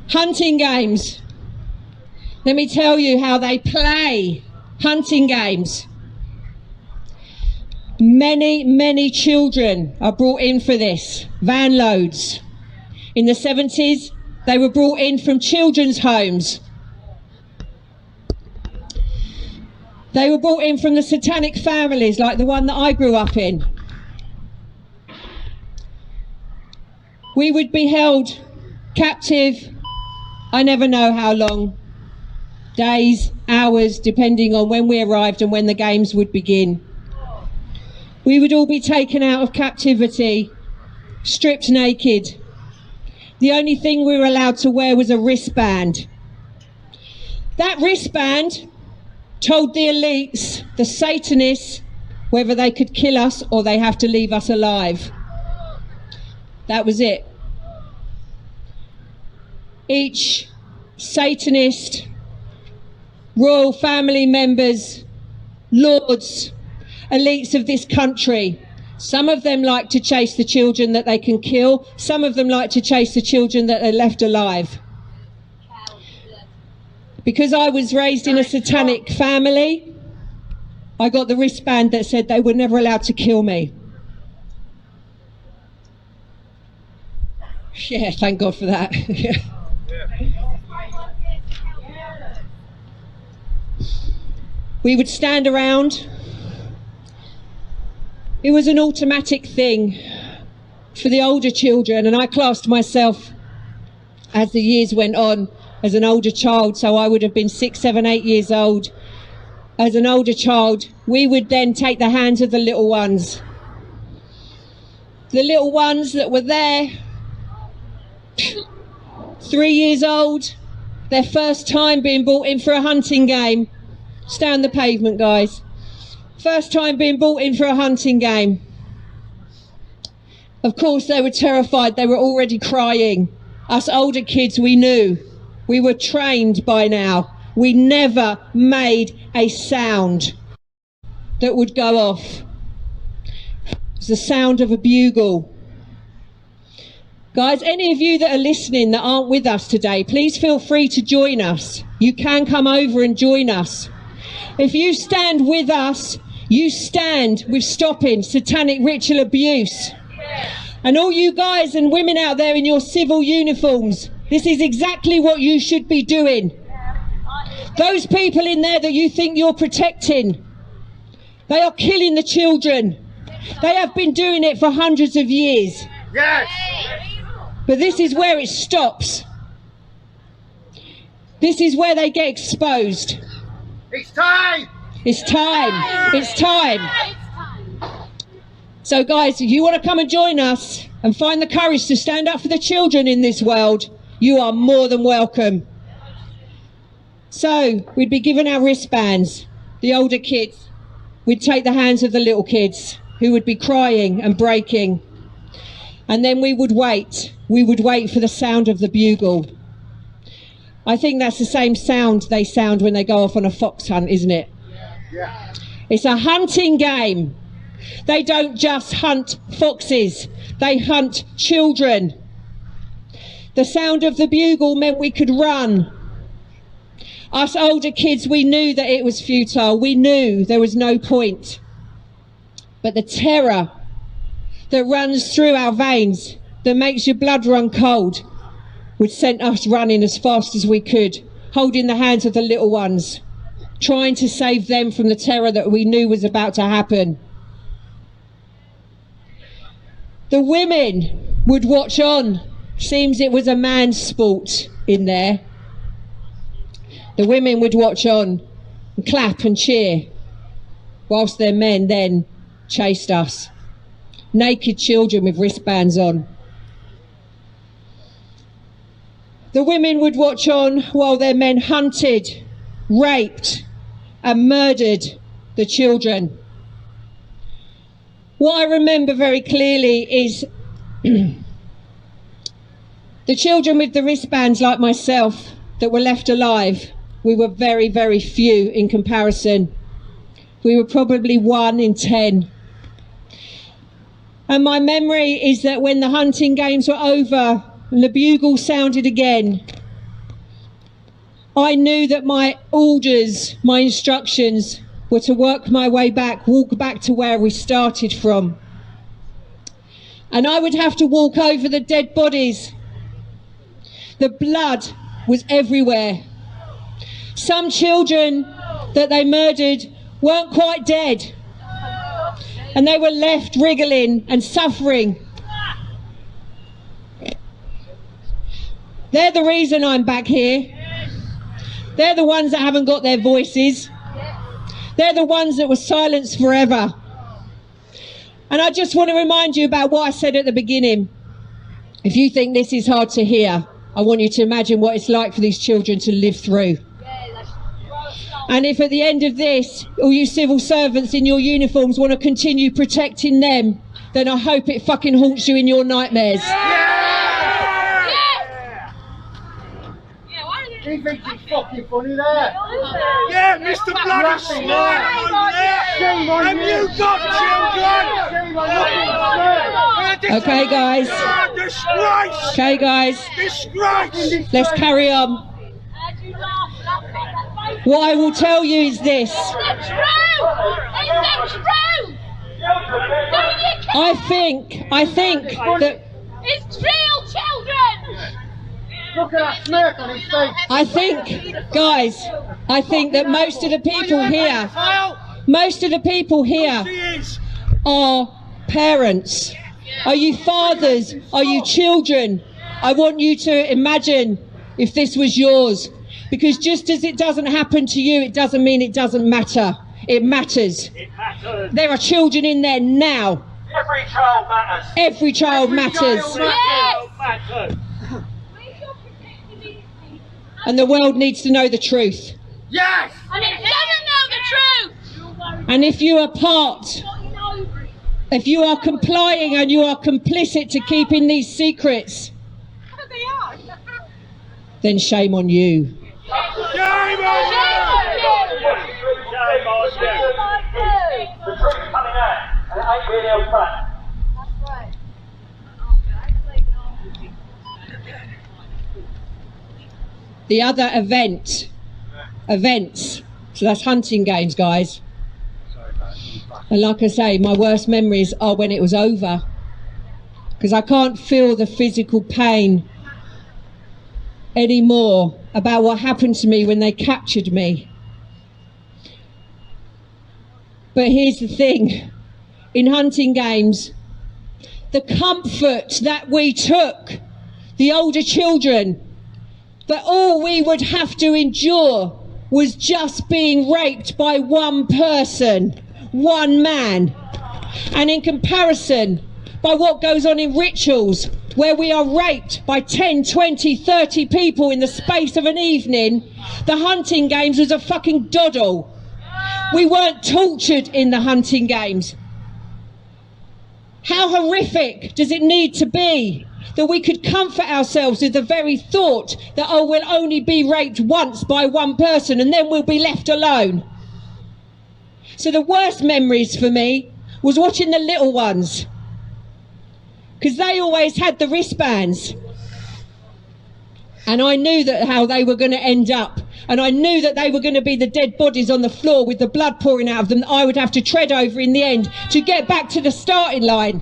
Hunting games. Let me tell you how they play hunting games. Many children are brought in for this, van loads. In the 70s, they were brought in from children's homes. They were brought in from the satanic families like the one that I grew up in. We would be held captive, I never know how long, days, hours, depending on when we arrived and when the games would begin. We would all be taken out of captivity, stripped naked. The only thing we were allowed to wear was a wristband. That wristband told the elites, the Satanists, whether they could kill us or they have to leave us alive. That was it. Each Satanist, royal family members, lords, elites of this country, some of them like to chase the children that they can kill, some of them like to chase the children that are left alive. Because I was raised in a satanic family, I got the wristband that said they were never allowed to kill me. Yeah, thank God for that. We would stand around. It was an automatic thing for the older children, and I classed myself, as the years went on, as an older child, so I would have been 6, 7, 8 years old. As an older child, we would then take the hands of the little ones. The little ones that were there, 3 years old, their first time being brought in for a hunting game. Stay on the pavement, guys. First time being brought in for a hunting game. Of course, they were terrified. They were already crying. Us older kids, we knew. We were trained by now. We never made a sound that would go off. It was the sound of a bugle. Guys, any of you that are listening that aren't with us today, please feel free to join us. You can come over and join us. If you stand with us, you stand with stopping satanic ritual abuse. And all you guys and women out there in your civil uniforms, this is exactly what you should be doing. Those people in there that you think you're protecting, they are killing the children. They have been doing it for hundreds of years. Yes. But this is where it stops. This is where they get exposed. It's time. It's time. It's time. So guys, if you want to come and join us and find the courage to stand up for the children in this world, you are more than welcome. So we'd be given our wristbands, the older kids. We'd take the hands of the little kids who would be crying and breaking. And then we would wait. We would wait for the sound of the bugle. I think that's the same sound they sound when they go off on a fox hunt, isn't it? Yeah. It's a hunting game. They don't just hunt foxes, they hunt children. The sound of the bugle meant we could run. Us older kids, we knew that it was futile. We knew there was no point. But the terror that runs through our veins, that makes your blood run cold, would send us running as fast as we could, holding the hands of the little ones, trying to save them from the terror that we knew was about to happen. The women would watch on. Seems it was a man's sport in there. The women would watch on and clap and cheer, whilst their men then chased us. Naked children with wristbands on. The women would watch on while their men hunted, raped and murdered the children. What I remember very clearly is the children with the wristbands, like myself, that were left alive. We were very, very few in comparison. We were probably 1 in 10. And my memory is that when the hunting games were over and the bugle sounded again, I knew that my orders, my instructions were to work my way back, walk back to where we started from. And I would have to walk over the dead bodies. The blood was everywhere. Some children that they murdered weren't quite dead, and they were left wriggling and suffering. They're the reason I'm back here. They're the ones that haven't got their voices. They're the ones that were silenced forever. And I just want to remind you about what I said at the beginning. If you think this is hard to hear, I want you to imagine what it's like for these children to live through. And if at the end of this, all you civil servants in your uniforms want to continue protecting them, then I hope it fucking haunts you in your nightmares. He thinks he's fucking funny there. Yeah, Mr. Bloody Smart over there. Shame on Have you got children? Shame on you. Okay, guys. Disgrace! Okay, guys. Disgrace! Let's carry on. What I will tell you is this. I think that it's real children. Look at that smirk on his face. I think that most of the people here are parents. Are you fathers? Are you children? I want you to imagine if this was yours. Because just as it doesn't happen to you, it doesn't mean it doesn't matter. It matters. It matters. There are children in there now. Every child matters. Every child matters. Child matters. And the world needs to know the truth. Yes! And it doesn't know the truth. And if you are if you are complying and you are complicit to keeping these secrets, then shame on you. Shame on you! Shame on you! The truth's coming out, and it ain't really on front. The other events, so that's hunting games, guys. And like I say, my worst memories are when it was over, because I can't feel the physical pain anymore about what happened to me when they captured me. But here's the thing, in hunting games, the comfort that we took, the older children, that all we would have to endure was just being raped by one person, one man. And in comparison, by what goes on in rituals, where we are raped by 10, 20, 30 people in the space of an evening, the hunting games was a fucking doddle. We weren't tortured in the hunting games. How horrific does it need to be that we could comfort ourselves with the very thought that, oh, we'll only be raped once by one person and then we'll be left alone? So the worst memories for me was watching the little ones, because they always had the wristbands. And I knew that how they were going to end up. And I knew that they were going to be the dead bodies on the floor with the blood pouring out of them that I would have to tread over in the end to get back to the starting line.